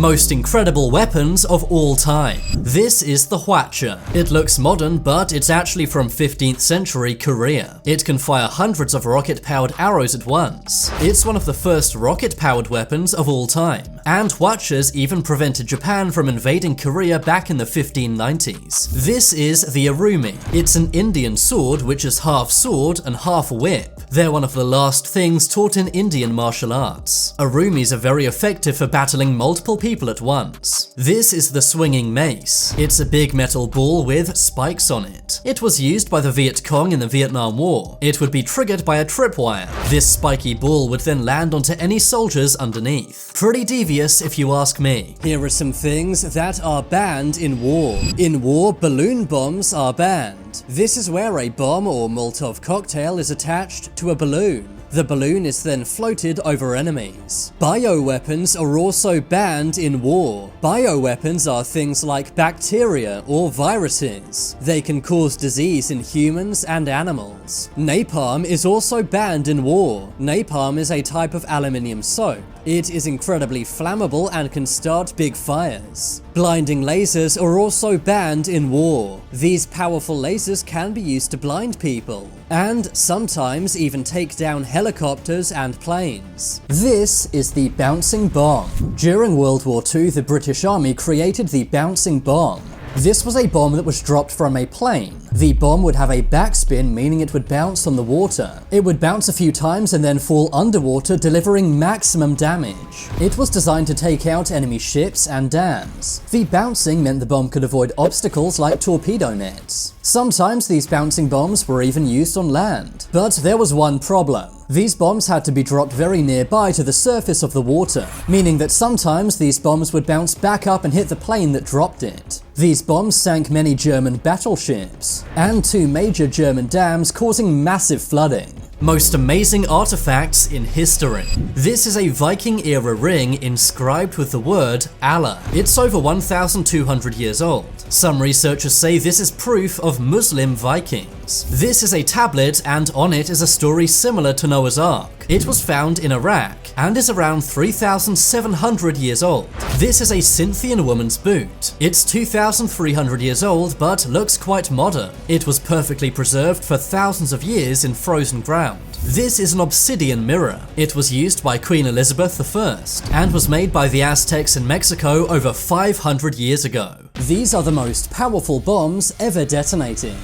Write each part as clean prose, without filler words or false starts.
most incredible weapons of all time. This is the Hwatcha. It looks modern, but it's actually from 15th century Korea. It can fire hundreds of rocket-powered arrows at once. It's one of the first rocket-powered weapons of all time, and Hwatchas even prevented Japan from invading Korea back in the 1590s. This is the Arumi. It's an Indian sword which is half sword and half whip. They're one of the last things taught in Indian martial arts. Arumis are very effective for battling multiple people at once. This is the swinging mace. It's a big metal ball with spikes on it. It was used by the Viet Cong in the Vietnam War. It would be triggered by a tripwire. This spiky ball would then land onto any soldiers underneath. Pretty devious if you ask me. Here are some things that are banned in war. In war, balloon bombs are banned. This is where a bomb or Molotov cocktail is attached to a balloon. The balloon is then floated over enemies. Bioweapons are also banned in war. Bioweapons are things like bacteria or viruses. They can cause disease in humans and animals. Napalm is also banned in war. Napalm is a type of aluminium soap. It is incredibly flammable and can start big fires. Blinding lasers are also banned in war. These powerful lasers can be used to blind people, and sometimes even take down helicopters and planes. This is the bouncing bomb. During World War II, the British Army created the bouncing bomb. This was a bomb that was dropped from a plane. The bomb would have a backspin, meaning it would bounce on the water. It would bounce a few times and then fall underwater, delivering maximum damage. It was designed to take out enemy ships and dams. The bouncing meant the bomb could avoid obstacles like torpedo nets. Sometimes these bouncing bombs were even used on land. But there was one problem. These bombs had to be dropped very nearby to the surface of the water, meaning that sometimes these bombs would bounce back up and hit the plane that dropped it. These bombs sank many German battleships, and 2 major German dams, causing massive flooding. Most amazing artifacts in history. This is a Viking-era ring inscribed with the word Allah. It's over 1,200 years old. Some researchers say this is proof of Muslim Vikings. This is a tablet, and on it is a story similar to Noah's Ark. It was found in Iraq and is around 3,700 years old. This is a Scythian woman's boot. It's 2,300 years old but looks quite modern. It was perfectly preserved for thousands of years in frozen ground. This is an obsidian mirror. It was used by Queen Elizabeth I and was made by the Aztecs in Mexico over 500 years ago. These are the most powerful bombs ever detonated.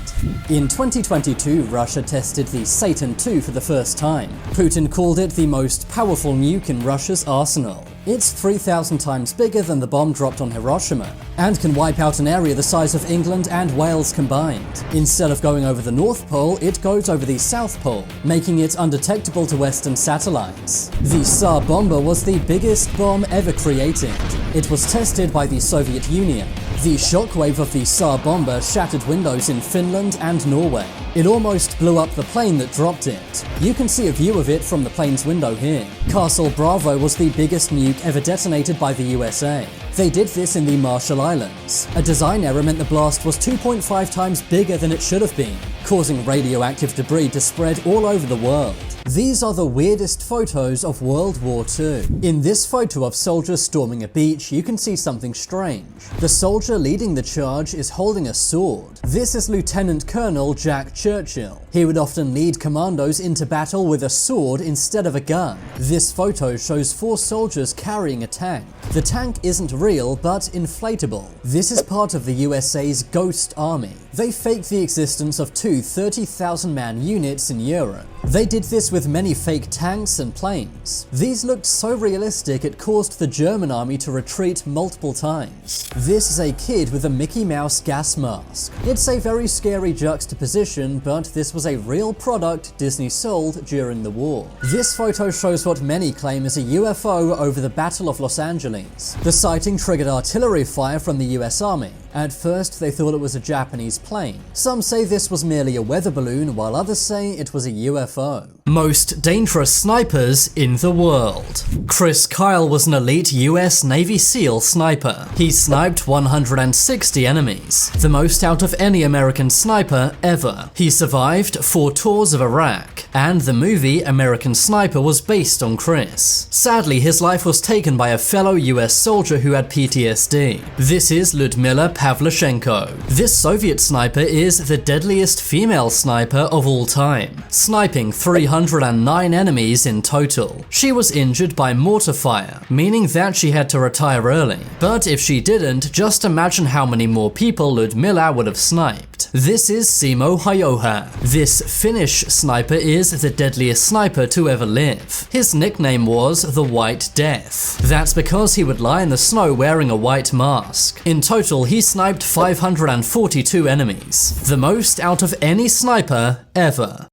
In 2022, Russia tested the Satan II for the first time. Putin called it the most powerful nuke in Russia's arsenal. It's 3,000 times bigger than the bomb dropped on Hiroshima, and can wipe out an area the size of England and Wales combined. Instead of going over the North Pole, it goes over the South Pole, making it undetectable to Western satellites. The Tsar Bomba was the biggest bomb ever created. It was tested by the Soviet Union. The shockwave of the Tsar Bomba shattered windows in Finland and Norway. It almost blew up the plane that dropped it. You can see a view of it from the plane's window here. Castle Bravo was the biggest nuke ever detonated by the USA. They did this in the Marshall Islands. A design error meant the blast was 2.5 times bigger than it should have been, causing radioactive debris to spread all over the world. These are the weirdest photos of World War II. In this photo of soldiers storming a beach, you can see something strange. The soldier leading the charge is holding a sword. This is Lieutenant Colonel Jack Churchill. He would often lead commandos into battle with a sword instead of a gun. This photo shows 4 soldiers carrying a tank. The tank isn't real, but inflatable. This is part of the USA's Ghost Army. They faked the existence of 2 30,000-man units in Europe. They did this with many fake tanks and planes. These looked so realistic it caused the German army to retreat multiple times. This is a kid with a Mickey Mouse gas mask. It's a very scary juxtaposition, but this was a real product Disney sold during the war. This photo shows what many claim is a UFO over the Battle of Los Angeles. The sighting triggered artillery fire from the US Army. At first, they thought it was a Japanese plane. Some say this was merely a weather balloon, while others say it was a UFO. Most dangerous snipers in the world. Chris Kyle was an elite US Navy SEAL sniper. He sniped 160 enemies, the most out of any American sniper ever. He survived 4 tours of Iraq, and the movie American Sniper was based on Chris. Sadly, his life was taken by a fellow US soldier who had PTSD. This is Lyudmila Pavlyuchenko. This Soviet sniper is the deadliest female sniper of all time, sniping 309 enemies in total. She was injured by mortar fire, meaning that she had to retire early. But if she didn't, just imagine how many more people Lyudmila would have sniped. This is Simo Hajoha. This Finnish sniper is the deadliest sniper to ever live. His nickname was the White Death. That's because he would lie in the snow wearing a white mask. In total, he sniped 542 enemies, the most out of any sniper ever.